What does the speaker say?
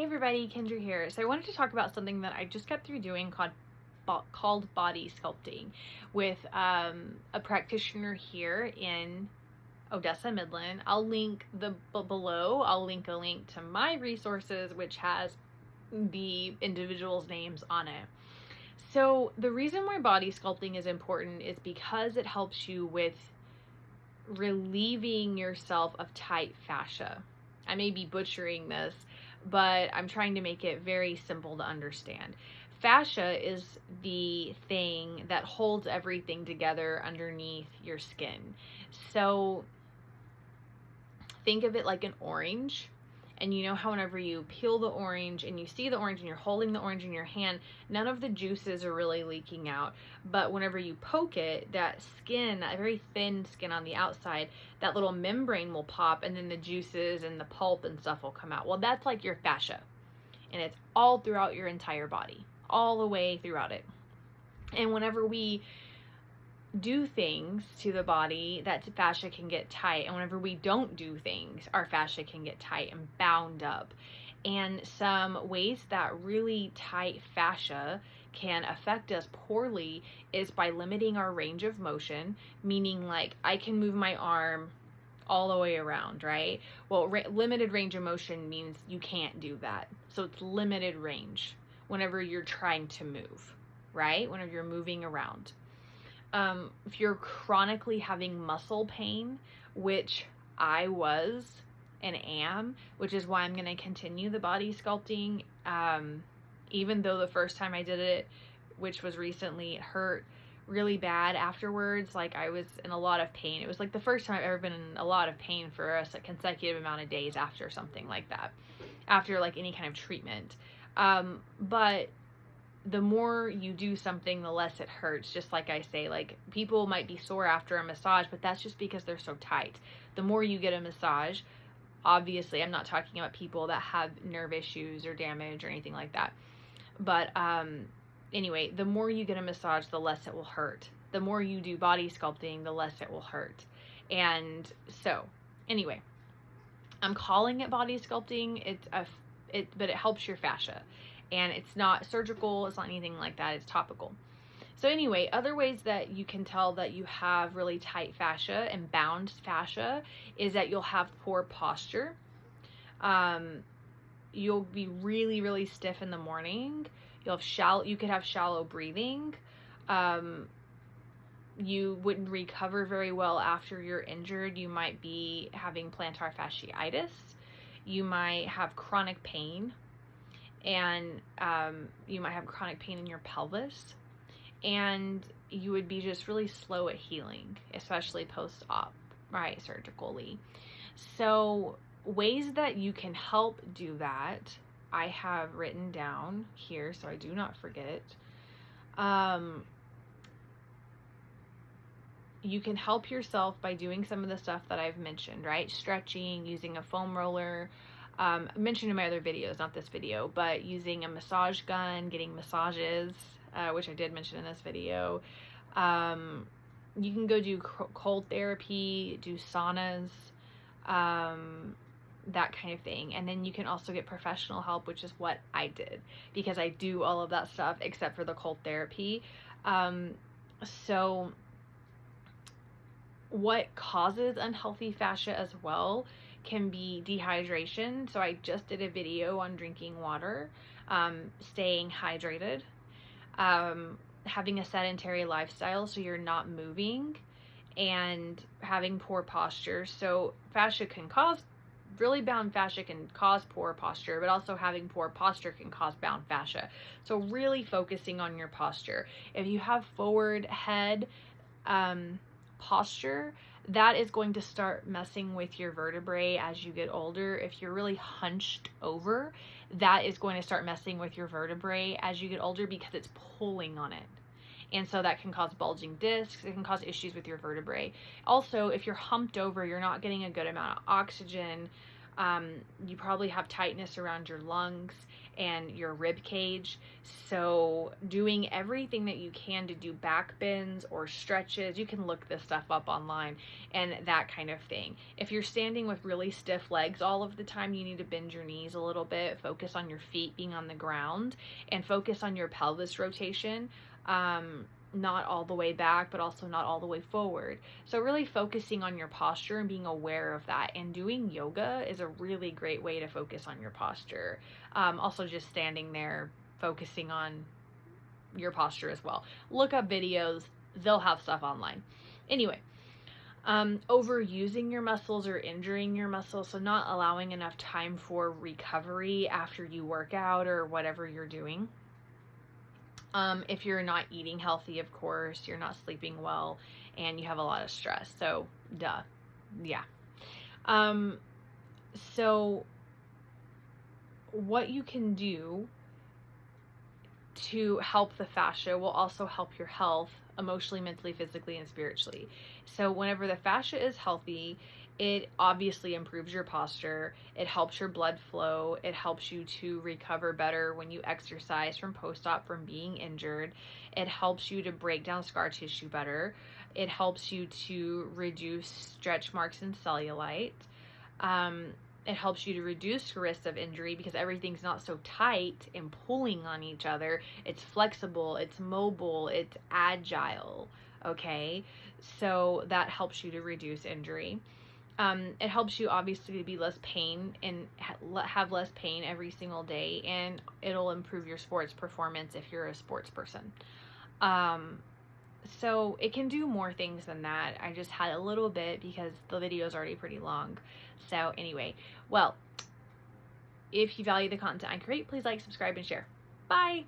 everybody, Kendra here. So I wanted to talk about something that I just got through doing called body sculpting with a practitioner here in Odessa, Midland. I'll link below. I'll link a link to my resources, which has the individuals' names on it. So the reason why body sculpting is important is because it helps you with relieving yourself of tight fascia. I may be butchering this, but I'm trying to make it very simple to understand. Fascia is the thing that holds everything together underneath your skin. So think of it like an orange. And you know how whenever you peel the orange and you see the orange and you're holding the orange in your hand, none of the juices are really leaking out. But whenever you poke it, that skin, that very thin skin on the outside, that little membrane will pop and then the juices and the pulp and stuff will come out. Well, that's like your fascia. And it's all throughout your entire body, all the way throughout it. And whenever we do things to the body, that fascia can get tight, and whenever we don't do things, our fascia can get tight and bound up. And some ways that really tight fascia can affect us poorly is by limiting our range of motion, meaning like I can move my arm all the way around, right? Well, limited range of motion means you can't do that. So it's limited range whenever you're trying to move, right? Whenever you're moving around. If you're chronically having muscle pain, which I was and am, which is why I'm going to continue the body sculpting, even though the first time I did it, which was recently, it hurt really bad afterwards. Like I was in a lot of pain. It was like the first time I've ever been in a lot of pain for a consecutive amount of days after something like that, after like any kind of treatment. But the more you do something, the less it hurts. Just like I say, like people might be sore after a massage, but that's just because they're so tight. The more you get a massage, obviously I'm not talking about people that have nerve issues or damage or anything like that. But anyway, the more you get a massage, the less it will hurt. The more you do body sculpting, the less it will hurt. And so anyway, I'm calling it body sculpting. But it helps your fascia. And it's not surgical, it's not anything like that, it's topical. So anyway, other ways that you can tell that you have really tight fascia and bound fascia is that you'll have poor posture. You'll be really, really stiff in the morning. You could have shallow breathing. You wouldn't recover very well after you're injured. You might be having plantar fasciitis. You might have chronic pain. And you might have chronic pain in your pelvis, and you would be just really slow at healing, especially post-op, right, surgically. So ways that you can help do that, I have written down here so I do not forget. You can help yourself by doing some of the stuff that I've mentioned, right? Stretching, using a foam roller, mentioned in my other videos, not this video, but using a massage gun, getting massages, which I did mention in this video. You can go do cold therapy, do saunas, that kind of thing. And then you can also get professional help, which is what I did, because I do all of that stuff except for the cold therapy. So what causes unhealthy fascia as well can be dehydration. So I just did a video on drinking water, staying hydrated, having a sedentary lifestyle so you're not moving, and having poor posture. So really bound fascia can cause poor posture, but also having poor posture can cause bound fascia. So really focusing on your posture. If you have forward head posture, that is going to start messing with your vertebrae as you get older. If you're really hunched over, that is going to start messing with your vertebrae as you get older because it's pulling on it. And so that can cause bulging discs. It can cause issues with your vertebrae. Also, if you're humped over, you're not getting a good amount of oxygen. You probably have tightness around your lungs and your rib cage. So doing everything that you can to do back bends or stretches, you can look this stuff up online and that kind of thing. If you're standing with really stiff legs all of the time, you need to bend your knees a little bit, focus on your feet being on the ground, and focus on your pelvis rotation. Not all the way back, but also not all the way forward. So really focusing on your posture and being aware of that. And doing yoga is a really great way to focus on your posture. Also just standing there, focusing on your posture as well. Look up videos, they'll have stuff online. Anyway, overusing your muscles or injuring your muscles, so not allowing enough time for recovery after you work out or whatever you're doing. If you're not eating healthy, of course, you're not sleeping well, and you have a lot of stress. So, duh. Yeah. So what you can do to help the fascia will also help your health emotionally, mentally, physically, and spiritually. So whenever the fascia is healthy, it obviously improves your posture, it helps your blood flow, it helps you to recover better when you exercise from post-op from being injured, it helps you to break down scar tissue better, it helps you to reduce stretch marks and cellulite, it helps you to reduce risk of injury because everything's not so tight and pulling on each other. It's flexible, it's mobile, it's agile, okay? So that helps you to reduce injury. It helps you obviously to be less pain and have less pain every single day, and it'll improve your sports performance if you're a sports person. So it can do more things than that. I just had a little bit because the video is already pretty long. So anyway, well, if you value the content I create, please like, subscribe, and share. Bye!